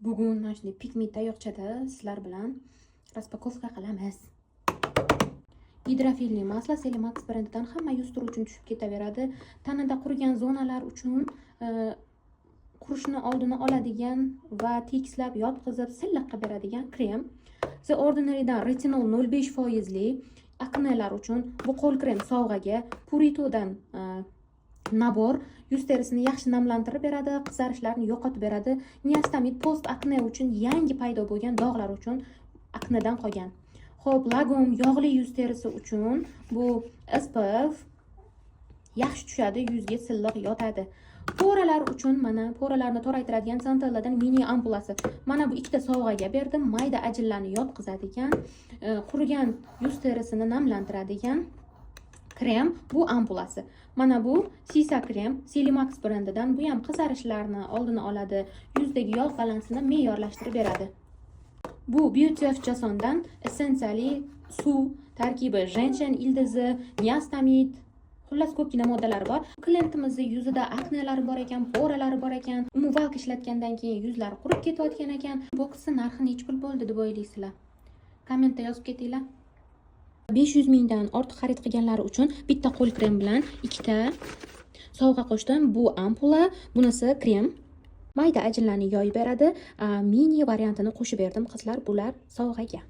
Bugun mana shunday pigment tayoqchada sizlar bilan raspakovka qilamiz. Gidrofilli maslo Selimax brendidan hamma yuz turi uchun tushib ketaveradi. Tanada qurigan zonalar uchun qurishni oldini oladigan va tekislab yotqizib silliq qilib beradigan krem. The Ordinary'dan retinol 0,5%li aknelar uchun bu qo'l krem sovg'aga. Purito'dan nabor yuz terisini yaxshi namlantirib beradi, qizarishlarni yo'qotib beradi. Niastamid post akne uchun yangi paydo bo'lgan dog'lar uchun aknedan qolgan. Xo'p, Lagom yog'li yuz terisi uchun bu SPF yaxshi tushadi, yuzga silliq yotadi. Poralar uchun mana poralarni toraytiradigan Centelladan mini ampulasi. Mana bu ikkita sovg'aga berdim. Mayda ajinlarni yotqizadigan, qurigan yuz terisini namlantiradigan krem bu ampulasi. Mana bu Sisa krem Selimax brendidan. Bu ham qizarishlarni oldini oladi, yuzdagi yog' balansini me'yorlashtirib beradi. Bu Beauty of Jasondan essensiyali suv tarkibi, jenshen ildizi, niastamid, xullas ko'pgina moddalar bor. Klientimizning yuzida aknelari bor ekan, poralari bor ekan, umumvalk ishlatgandan keyin yuzlari qurib ketayotgan ekan. Boksi narxi necha pul bo'ldi deb o'ylaysizlar? Kommentda yozib ketinglar. 500 mingdan ortiq xarid qilganlar uchun bitta qo'l krem bilan ikkita sovg'a qo'shdim. Bu ampula, bunisi krem. Mayda ajinlarni yoyib beradi. Mini variantini qo'shib berdim qizlar, bular sovg'aga.